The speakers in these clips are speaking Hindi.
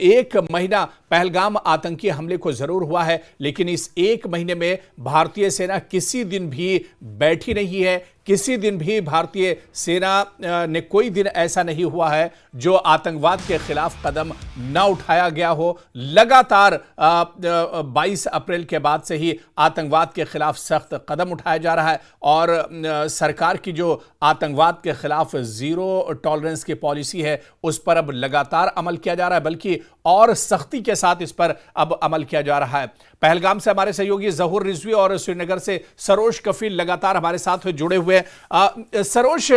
एक महीना पहलगाम आतंकी हमले को जरूर हुआ है, लेकिन इस एक महीने में भारतीय सेना किसी दिन भी बैठी नहीं है। किसी दिन भी भारतीय सेना ने कोई दिन ऐसा नहीं हुआ है जो आतंकवाद के खिलाफ कदम न उठाया गया हो। लगातार 22 अप्रैल के बाद से ही आतंकवाद के खिलाफ सख्त कदम उठाया जा रहा है और सरकार की जो आतंकवाद के खिलाफ जीरो टॉलरेंस की पॉलिसी है उस पर अब लगातार अमल किया जा रहा है, बल्कि और सख्ती के साथ इस पर अब अमल किया जा रहा है। पहलगाम से हमारे सहयोगी जहूर रिजवी और श्रीनगर से सरोज कफील लगातार हमारे साथ जुड़े हुए हैं। सरोज,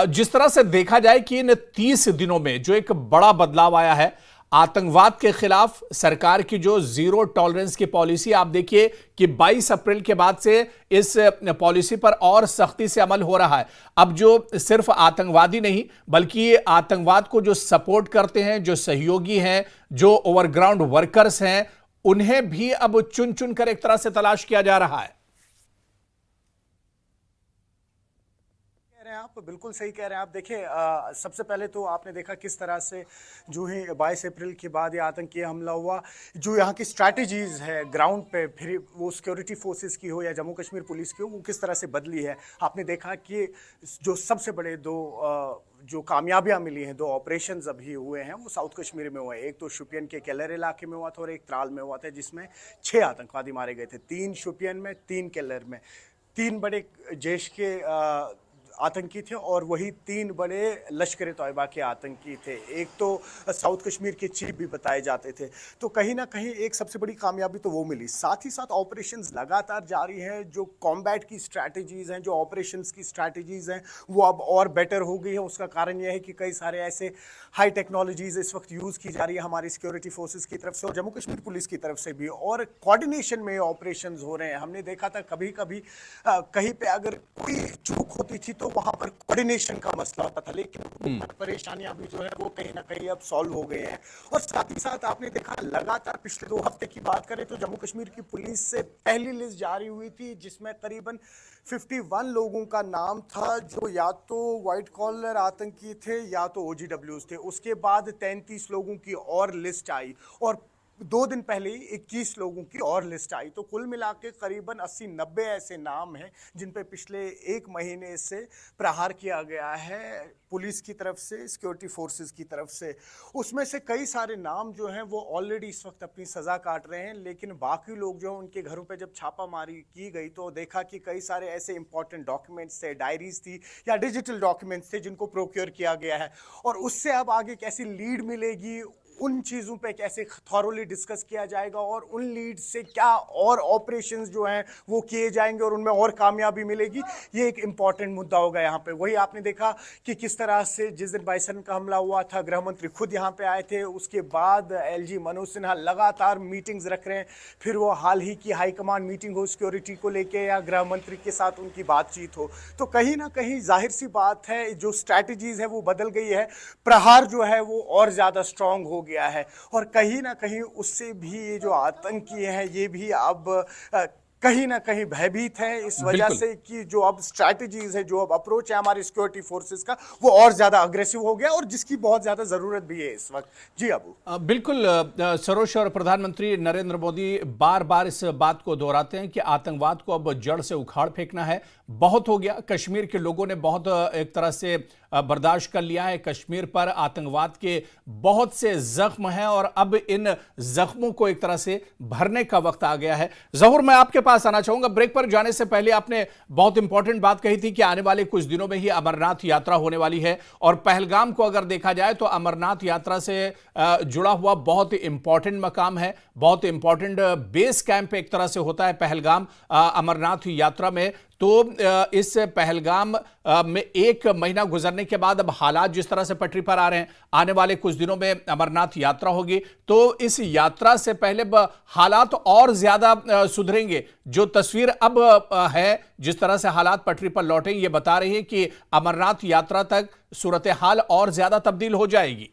जिस तरह से देखा जाए कि इन 30 दिनों में जो एक बड़ा बदलाव आया है आतंकवाद के खिलाफ सरकार की जो जीरो टॉलरेंस की पॉलिसी, आप देखिए कि 22 अप्रैल के बाद से इस पॉलिसी पर और सख्ती से अमल हो रहा है। अब जो सिर्फ आतंकवादी नहीं बल्कि आतंकवाद को जो सपोर्ट करते हैं, जो सहयोगी हैं, जो ओवरग्राउंड वर्कर्स हैं, उन्हें भी अब चुन चुन कर एक तरह से तलाश किया जा रहा है। आप बिल्कुल सही कह रहे हैं। आप देखिए, सबसे पहले तो आपने देखा किस तरह से जो ही 22 अप्रैल के बाद ये आतंकी हमला हुआ, जो यहाँ की स्ट्रैटेजीज है ग्राउंड पे, फिर वो सिक्योरिटी फोर्सेस की हो या जम्मू कश्मीर पुलिस की हो, वो किस तरह से बदली है। आपने देखा कि जो सबसे बड़े दो जो कामयाबियां मिली हैं, दो ऑपरेशंस अभी हुए हैं, वो साउथ कश्मीर में हुए हैं। एक तो शुपियन के केलर इलाके में हुआ था और एक त्राल में हुआ था, जिसमें 6 आतंकवादी मारे गए थे। 3 शुपियन में, 3 केलर में। 3 बड़े जैश के आतंकी थे और वही 3 बड़े लश्कर तोयबा के आतंकी थे। एक तो साउथ कश्मीर के चीफ भी बताए जाते थे। तो कहीं ना कहीं एक सबसे बड़ी कामयाबी तो वो मिली। साथ ही साथ ऑपरेशंस लगातार जारी हैं। जो कॉम्बैट की स्ट्रैटेजीज हैं, जो ऑपरेशंस की स्ट्रैटेजीज हैं, वो अब और बेटर हो गई है। उसका कारण यह है कि कई सारे ऐसे हाई टेक्नोलॉजीज इस वक्त यूज़ की जा रही है हमारी सिक्योरिटी फोर्सेज की तरफ से और जम्मू कश्मीर पुलिस की तरफ से भी, और कोऑर्डिनेशन में ऑपरेशंस हो रहे हैं। हमने देखा था कभी कभी कहीं पे अगर कोई चूक होती थी तो वहां पर कोऑर्डिनेशन का मसला होता था, लेकिन परेशानियां भी जो है वो कहीं ना कहीं अब सॉल्व हो गए हैं। और साथ ही साथ आपने देखा लगातार पिछले 2 हफ्ते की बात करें तो जम्मू कश्मीर की पुलिस से पहली लिस्ट जारी हुई थी, जिसमें करीबन 51 लोगों का नाम था जो या तो व्हाइट कॉलर आतंकी थे या तो OGWs थे। उसके बाद 33 लोगों की और लिस्ट आई और 2 दिन पहले ही 21 लोगों की और लिस्ट आई। तो कुल मिला के करीबन 80-90 ऐसे नाम हैं जिन पे पिछले 1 महीने से प्रहार किया गया है पुलिस की तरफ से, सिक्योरिटी फोर्सेस की तरफ से। उसमें से कई सारे नाम जो हैं वो ऑलरेडी इस वक्त अपनी सज़ा काट रहे हैं, लेकिन बाकी लोग जो हैं उनके घरों पे जब छापामारी की गई तो देखा कि कई सारे ऐसे इंपॉर्टेंट डॉक्यूमेंट्स थे, डायरीज थी या डिजिटल डॉक्यूमेंट्स थे जिनको प्रोक्योर किया गया है। और उससे अब आगे कैसी लीड मिलेगी, उन चीज़ों पे कैसे थॉरोली डिस्कस किया जाएगा और उन लीड से क्या और ऑपरेशंस जो हैं वो किए जाएंगे और उनमें और कामयाबी मिलेगी, ये एक इंपॉर्टेंट मुद्दा होगा यहाँ पे। वही आपने देखा कि किस तरह से जिस दिन 22 का हमला हुआ था गृह मंत्री खुद यहाँ पे आए थे, उसके बाद LG मनोज सिन्हा लगातार मीटिंग्स रख रहे हैं। फिर वो हाल ही की हाईकमांड मीटिंग हो सिक्योरिटी को लेके या गृह मंत्री के साथ उनकी बातचीत हो, तो कहीं ना कहीं जाहिर सी बात है जो स्ट्रैटेजीज है वो बदल गई है। प्रहार जो है वो और ज़्यादा स्ट्रांग हो गया है और कहीं ना कहीं उससे भी ये जो आतंकी है ये भी अब कहीं ना कहीं भयभीत है इस वजह से कि जो अब स्ट्रैटेजीज है, जो अब अप्रोच है हमारी सिक्योरिटी फोर्सेस का, वो और ज्यादा अग्रेसिव हो गया और जिसकी बहुत ज्यादा जरूरत भी है इस वक्त। जी अबू। बिल्कुल सरोज, और प्रधानमंत्री नरेंद्र मोदी बार बार इस बात को दोहराते हैं कि आतंकवाद को अब जड़ से उखाड़ फेंकना है। बहुत हो गया, कश्मीर के लोगों ने बहुत एक तरह से बर्दाश्त कर लिया है। कश्मीर पर आतंकवाद के बहुत से जख्म हैं और अब इन जख्मों को एक तरह से भरने का वक्त आ गया है। जहूर, मैं आपके पास आना चाहूंगा। ब्रेक पर जाने से पहले आपने बहुत इंपॉर्टेंट बात कही थी कि आने वाले कुछ दिनों में ही अमरनाथ यात्रा होने वाली है और पहलगाम को अगर देखा जाए तो अमरनाथ यात्रा से जुड़ा हुआ बहुत इंपॉर्टेंट मकाम है, बहुत इंपॉर्टेंट बेस कैंप एक तरह से होता है पहलगाम अमरनाथ यात्रा में। तो इस पहलगाम में 1 महीना गुजरने के बाद अब हालात जिस तरह से पटरी पर आ रहे हैं, आने वाले कुछ दिनों में अमरनाथ यात्रा होगी, तो इस यात्रा से पहले हालात और ज्यादा सुधरेंगे। जो तस्वीर अब है, जिस तरह से हालात पटरी पर लौटे, ये बता रही है कि अमरनाथ यात्रा तक सूरत हाल और ज्यादा तब्दील हो जाएगी।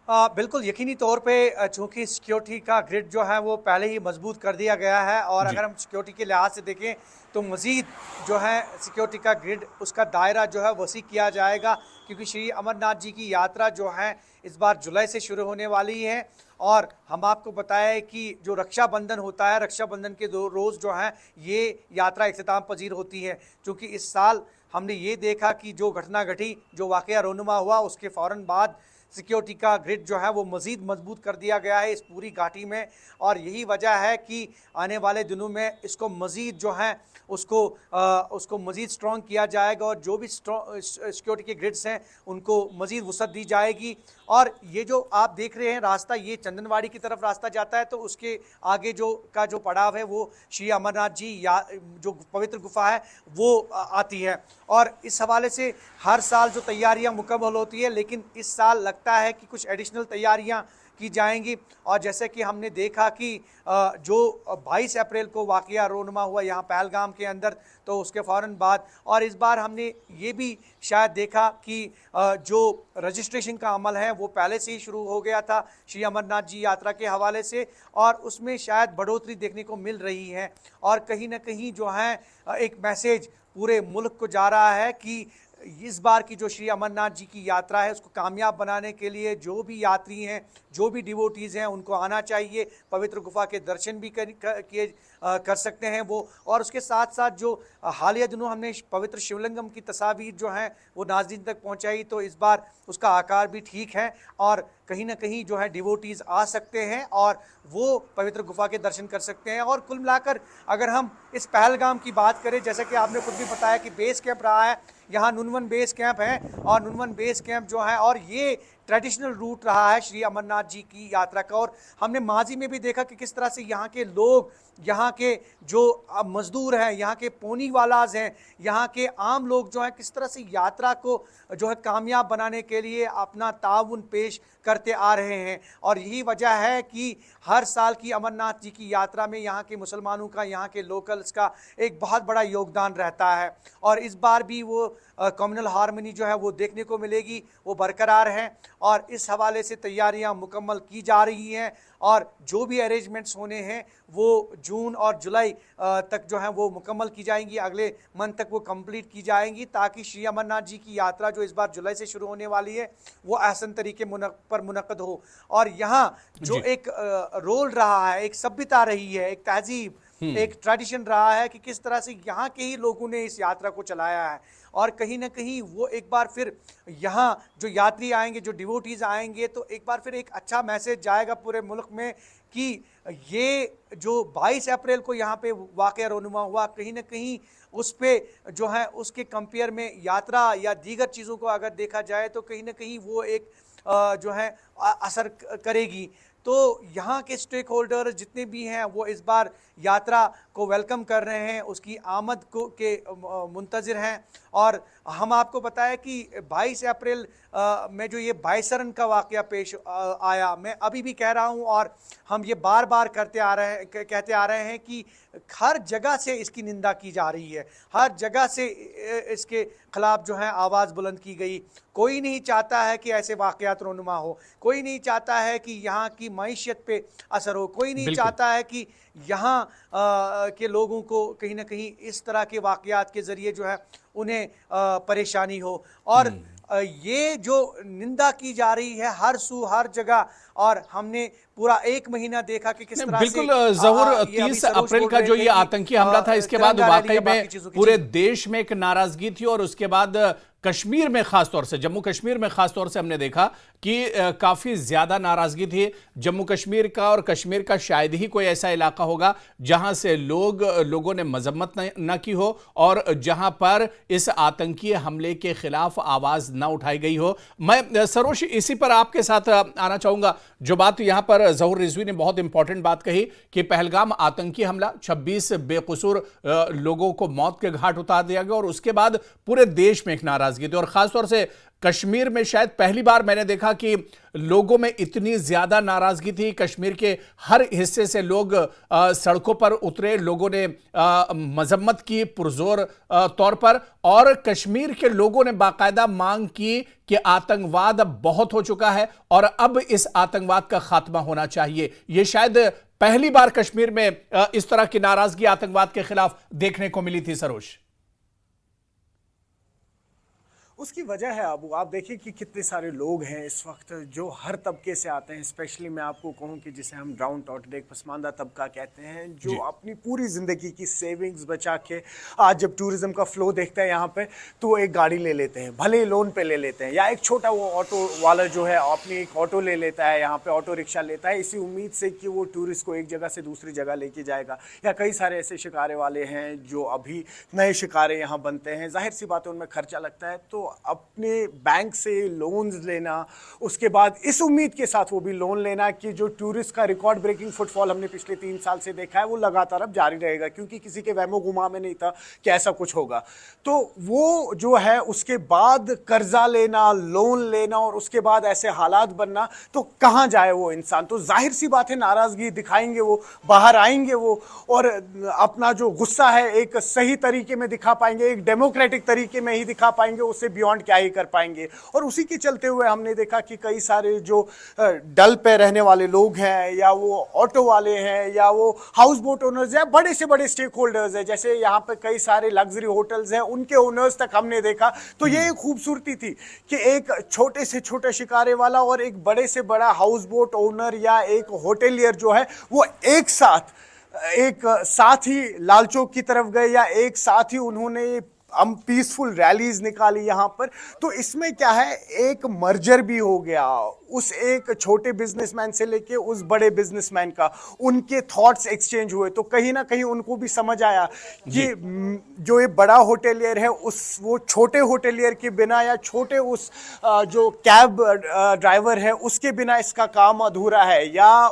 बिल्कुल यकीनी तौर पे चूंकि सिक्योरिटी का ग्रिड जो है वो पहले ही मजबूत कर दिया गया है और अगर हम सिक्योरिटी के लिहाज से देखें तो मज़ीद जो है सिक्योरिटी का ग्रिड उसका दायरा जो है वसी किया जाएगा, क्योंकि श्री अमरनाथ जी की यात्रा जो है इस बार जुलाई से शुरू होने वाली है। और हम आपको बताएं कि जो रक्षाबंधन होता है, रक्षाबंधन के दो रोज़ जो है ये यात्रा इख्तिताम पजीर होती है। क्योंकि इस साल हमने ये देखा कि जो घटना घटी, जो वाक़या रोनुमा हुआ, उसके फ़ौरन बाद सिक्योरिटी का ग्रिड जो है वो मज़ीद मजबूत कर दिया गया है इस पूरी घाटी में। और यही वजह है कि आने वाले दिनों में इसको मज़ीद जो है उसको मज़ीद स्ट्रॉन्ग किया जाएगा और जो भी सिक्योरिटी के ग्रिड्स हैं उनको मज़ीद वसअत दी जाएगी। और ये जो आप देख रहे हैं रास्ता, ये चंदनवाड़ी की तरफ रास्ता जाता है, तो उसके आगे जो पड़ाव है वो श्री अमरनाथ जी या जो पवित्र गुफा है वो आती है। और इस हवाले से हर साल जो तैयारियां मुकम्मल होती है, लेकिन इस साल लगता है कि कुछ एडिशनल तैयारियां की जाएंगी। और जैसे कि हमने देखा कि जो 22 अप्रैल को वाक़या रोनुमा हुआ यहाँ पहलगाम के अंदर, तो उसके फ़ौरन बाद, और इस बार हमने ये भी शायद देखा कि जो रजिस्ट्रेशन का अमल है वो पहले से ही शुरू हो गया था श्री अमरनाथ जी यात्रा के हवाले से, और उसमें शायद बढ़ोतरी देखने को मिल रही है। और कहीं ना कहीं जो है एक मैसेज पूरे मुल्क को जा रहा है कि इस बार की जो श्री अमरनाथ जी की यात्रा है उसको कामयाब बनाने के लिए जो भी यात्री हैं, जो भी डिवोटीज़ हैं, उनको आना चाहिए। पवित्र गुफा के दर्शन भी कर सकते हैं वो। और उसके साथ साथ जो हालिया दिनों हमने पवित्र शिवलिंगम की तस्वीर जो हैं वो नाज़रीन तक पहुंचाई, तो इस बार उसका आकार भी ठीक है और कहीं ना कहीं जो है डिवोटीज़ आ सकते हैं और वो पवित्र गुफा के दर्शन कर सकते हैं। और कुल मिलाकर अगर हम इस पहलगाम की बात करें, जैसा कि आपने खुद भी बताया कि बेस कैंप रहा है, यहाँ नुनवन बेस कैंप है, और नुनवन बेस कैंप जो है और ये ट्रेडिशनल रूट रहा है श्री अमरनाथ जी की यात्रा का। और हमने माजी में भी देखा कि किस तरह से यहाँ के लोग, यहाँ के जो मजदूर हैं, यहाँ के पोनी वालाज हैं, यहाँ के आम लोग जो हैं, किस तरह से यात्रा को जो है कामयाब बनाने के लिए अपना ताउन पेश करते आ रहे हैं। और यही वजह है कि हर साल की अमरनाथ जी की यात्रा में यहाँ के मुसलमानों का, यहाँ के लोकल्स का एक बहुत बड़ा योगदान रहता है। और इस बार भी वो कम्युनल हार्मनी जो है वो देखने को मिलेगी, वो बरकरार है। और इस हवाले से तैयारियां मुकम्मल की जा रही हैं और जो भी अरेंजमेंट्स होने हैं वो जून और जुलाई तक जो है वो मुकम्मल की जाएंगी, अगले मंथ तक वो कंप्लीट की जाएंगी, ताकि श्री अमरनाथ जी की यात्रा जो इस बार जुलाई से शुरू होने वाली है वो आसान तरीके पर मुनक़द हो। और यहाँ जो एक रोल रहा है, एक सभ्यता रही है, एक तहजीब, एक ट्रेडिशन रहा है कि किस तरह से यहाँ के ही लोगों ने इस यात्रा को चलाया है। और कहीं ना कहीं वो एक बार फिर यहाँ जो यात्री आएंगे, जो डिवोटीज़ आएंगे, तो एक बार फिर एक अच्छा मैसेज जाएगा पूरे मुल्क में कि ये जो 22 अप्रैल को यहाँ पे वाक़या रोनुमा हुआ, कहीं ना कहीं उस पर जो है उसके कंपेयर में यात्रा या दीगर चीज़ों को अगर देखा जाए तो कहीं ना कहीं वो एक जो है असर करेगी। तो यहाँ के स्टेक होल्डर जितने भी हैं वो इस बार यात्रा को वेलकम कर रहे हैं, उसकी आमद को के मुंतज़िर हैं। और हम आपको बताया कि 22 अप्रैल में जो ये बाइसरन का वाक़या पेश आया, मैं अभी भी कह रहा हूँ और हम ये बार बार कहते आ रहे हैं कि हर जगह से इसकी निंदा की जा रही है, हर जगह से इसके खिलाफ जो है आवाज़ बुलंद की गई। कोई नहीं चाहता है कि ऐसे वाक़यात रोनुमा हो, कोई नहीं चाहता है कि यहाँ की मईशत पे असर हो, कोई नहीं चाहता है कि यहाँ के लोगों को कहीं ना कहीं इस तरह के वाक़यात के ज़रिए जो है उन्हें परेशानी हो। और ये जो निंदा की जा रही है हर जगह, और हमने पूरा एक महीना देखा कि किस तरह बिल्कुल ज़हूर 30 अप्रैल का जो ये आतंकी हमला था, इसके बाद वाकई में पूरे देश में एक नाराजगी थी। और उसके बाद कश्मीर में खासतौर से, जम्मू कश्मीर में खासतौर से हमने देखा कि काफ़ी ज़्यादा नाराज़गी थी। जम्मू कश्मीर का और कश्मीर का शायद ही कोई ऐसा इलाका होगा जहां से लोगों ने मजम्मत न की हो और जहां पर इस आतंकी हमले के खिलाफ आवाज़ न उठाई गई हो। मैं सरोश इसी पर आपके साथ आना चाहूँगा। जो बात यहाँ पर ज़हूर रिजवी ने बहुत इंपॉर्टेंट बात कही कि पहलगाम आतंकी हमला, 26 बेकसूर लोगों को मौत के घाट उतार दिया गया और उसके बाद पूरे देश में एक नाराज़गी नाराजगी थी। और खासतौर से कश्मीर में शायद पहली बार मैंने देखा कि लोगों में इतनी ज्यादा नाराजगी थी। कश्मीर के हर हिस्से से लोग सड़कों पर उतरे, लोगों ने मजम्मत की पुरजोर तौर पर, और कश्मीर के लोगों ने बाकायदा मांग की कि आतंकवाद अब बहुत हो चुका है और अब इस आतंकवाद का खात्मा होना चाहिए। यह शायद पहली बार कश्मीर में इस तरह की नाराजगी आतंकवाद के खिलाफ देखने को मिली थी। सरोज, उसकी वजह है अबू, आप देखिए कि कितने सारे लोग हैं इस वक्त जो हर तबके से आते हैं। स्पेशली मैं आपको कहूं कि जिसे हम डाउन टॉट एक पसमानदा तबका कहते हैं, जो अपनी पूरी ज़िंदगी की सेविंग्स बचा के आज जब टूरिज्म का फ्लो देखता है यहाँ पे, तो एक गाड़ी ले लेते हैं, भले ही लोन पे ले लेते हैं, या एक छोटा वो ऑटो वाला जो है अपनी एक ऑटो ले लेता है, यहाँ पे ऑटो रिक्शा लेता है, इसी उम्मीद से कि वो टूरिस्ट को एक जगह से दूसरी जगह लेके जाएगा। या कई सारे ऐसे शिकारे वाले हैं जो अभी नए शिकारे यहाँ बनते हैं, जाहिर सी बात है उनमें खर्चा लगता है, तो अपने बैंक से लोन्स लेना, उसके बाद इस उम्मीद के साथ वो भी लोन लेना कि जो टूरिस्ट का रिकॉर्ड ब्रेकिंग फुटफॉल हमने पिछले 3 साल से देखा है वो लगातार अब जारी रहेगा, क्योंकि किसी के वहमो गुमा में नहीं था कि ऐसा कुछ होगा। तो वो जो है उसके बाद कर्जा लेना, लोन लेना, और उसके बाद ऐसे हालात बनना, तो कहाँ जाए वो इंसान। तो जाहिर सी बात है नाराजगी दिखाएंगे वो, बाहर आएंगे वो, और अपना जो गुस्सा है एक सही तरीके में दिखा पाएंगे, एक डेमोक्रेटिक तरीके में ही दिखा पाएंगे, उससे बियॉन्ड क्या ही कर पाएंगे। और उसी के चलते हुए हमने देखा कि कई सारे जो डल पे रहने वाले लोग हैं, या वो ऑटो वाले हैं, या वो हाउस बोट ओनर्स हैं, बड़े से बड़े स्टेक होल्डर्स हैं, जैसे यहाँ पे कई सारे लग्जरी होटल्स हैं, उनके ओनर्स तक हमने देखा। तो ये एक खूबसूरती थी कि एक छोटे से छोटा शिकारे वाला और एक बड़े से बड़ा हाउस बोट ओनर या एक होटेलियर जो है वो एक साथ ही लाल चौक की तरफ गए, या एक साथ ही उन्होंने हम पीसफुल रैलीज निकाली यहाँ पर। तो इसमें क्या है, एक मर्जर भी हो गया उस एक छोटे बिजनेसमैन से लेके उस बड़े बिजनेसमैन का, उनके थॉट्स एक्सचेंज हुए। तो कहीं ना कहीं उनको भी समझ आया कि जो ये बड़ा होटेलियर है वो छोटे होटेलियर के बिना, या छोटे उस जो कैब ड्राइवर है उसके बिना इसका काम अधूरा है, या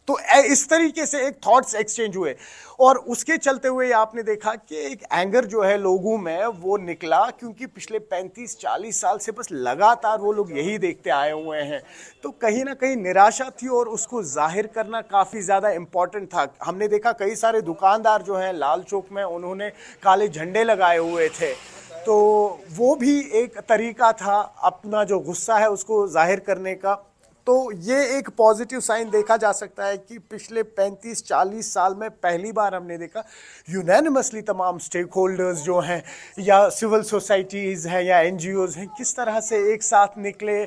तो इस तरीके से एक थॉट्स एक्सचेंज हुए। और उसके चलते हुए आपने देखा कि एक एंगर जो है लोगों में वो निकला, क्योंकि पिछले 35-40 साल से बस लगातार वो लोग यही देखते आए हुए हैं। तो कहीं ना कहीं निराशा थी और उसको जाहिर करना काफ़ी ज़्यादा इम्पॉर्टेंट था। हमने देखा कई सारे दुकानदार जो हैं लाल चौक में, उन्होंने काले झंडे लगाए हुए थे, तो वो भी एक तरीका था अपना जो गुस्सा है उसको जाहिर करने का। तो ये एक पॉजिटिव साइन देखा जा सकता है कि पिछले 35-40 साल में पहली बार हमने देखा यूनैनिमसली तमाम स्टेक होल्डर्स जो हैं, या सिविल सोसाइटीज़ हैं, या एनजीओज़ हैं, किस तरह से एक साथ निकले।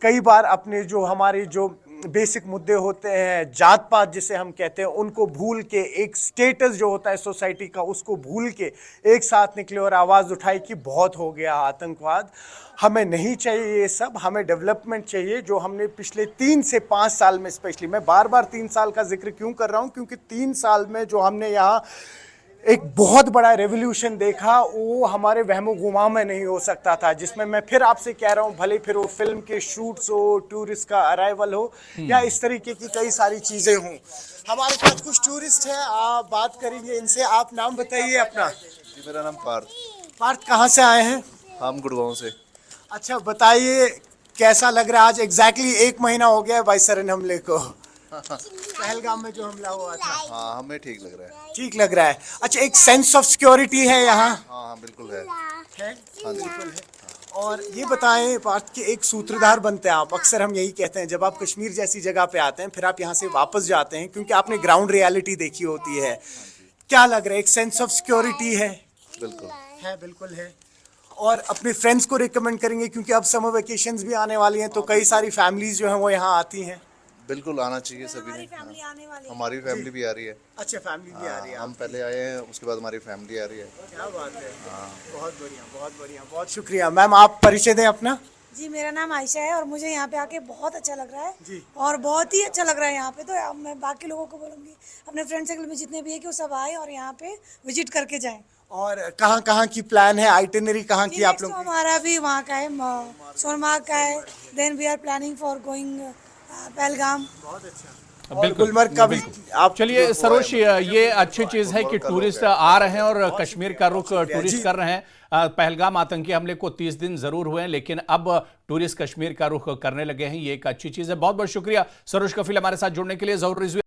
कई बार अपने जो हमारे जो बेसिक मुद्दे होते हैं, जात पात जिसे हम कहते हैं, उनको भूल के, एक स्टेटस जो होता है सोसाइटी का उसको भूल के एक साथ निकले और आवाज़ उठाई कि बहुत हो गया आतंकवाद, हमें नहीं चाहिए ये सब, हमें डेवलपमेंट चाहिए। जो हमने पिछले 3 से 5 साल में, स्पेशली मैं बार बार 3 साल का जिक्र क्यों कर रहा हूँ, क्योंकि 3 साल में जो हमने यहाँ एक बहुत बड़ा रेवोल्यूशन देखा, वो हमारे वहमो गुमा में नहीं हो सकता था, जिसमें मैं फिर आपसे कह रहा हूँ, भले फिर वो फिल्म के शूट्स हो, टूरिस्ट का अराइवल हो, या इस तरीके की कई सारी चीज़ें हों। हमारे पास कुछ टूरिस्ट हैं, आप बात करेंगे इनसे। आप नाम बताइए अपना। जी, मेरा नाम पार्थ। पार्थ, कहाँ से आए हैं? हम गुड़गांव से। अच्छा, बताइए कैसा लग रहा है? आज एग्जैक्टली 1 महीना हो गया है बाइसरन हमले को, पहलगाम में जो हमला हुआ था। हाँ, हमें ठीक लग रहा है। ठीक लग रहा है। अच्छा, एक सेंस ऑफ सिक्योरिटी है यहाँ? हाँ, बिल्कुल है। हाँ, बिल्कुल है। और ये बताएं पार्थ कि एक सूत्रधार बनते हैं आप, अक्सर हम यही कहते हैं जब आप कश्मीर जैसी जगह पे आते हैं, फिर आप यहाँ से वापस जाते हैं, क्योंकि आपने ग्राउंड रियलिटी देखी होती है। क्या लग रहा है, एक सेंस ऑफ सिक्योरिटी है? बिल्कुल है, बिल्कुल है। और अपने फ्रेंड्स को रिकमेंड करेंगे, क्योंकि अब समर वेकेशंस भी आने वाली हैं, तो कई सारी फैमिलीज जो हैं वो यहाँ आती हैं। बिल्कुल आना चाहिए सभी ने। हमारी फैमिली भी आ रही है। अच्छा, फैमिली भी आ रही है। हम पहले आए हैं, उसके बाद हमारी फैमिली आ रही है। क्या बात है। बहुत बढ़िया, बहुत बढ़िया, बहुत शुक्रिया। मैम, आप परिचय दें अपना। जी, मेरा नाम आयशा है और मुझे यहाँ पे आके बहुत अच्छा लग रहा है जी। और बहुत ही अच्छा लग रहा है यहाँ पे। तो मैं बाकी लोगों को बोलूँगी, अपने फ्रेंड सर्कल में जितने भी है कि वो सब आए और यहाँ पे विजिट करके जाएं। और कहाँ कहाँ की प्लान है, आइटिनरी कहाँ की आप लोग? हमारा भी वहाँ का है, सोनमार्ग का है। Then we are planning for going Pahalgam. बहुत अच्छा। और गुलमर्ग का भी आप चलिए सरोज, ये अच्छी चीज है कि टूरिस्ट आ रहे हैं और कश्मीर का रुख टूरिस्ट कर रहे हैं। पहलगाम आतंकी हमले को 30 दिन जरूर हुए हैं, लेकिन अब टूरिस्ट कश्मीर का रुख करने लगे हैं। ये एक अच्छी चीज है। बहुत बहुत शुक्रिया सरोज कफील हमारे साथ जुड़ने के लिए। ज़हूर रिजवी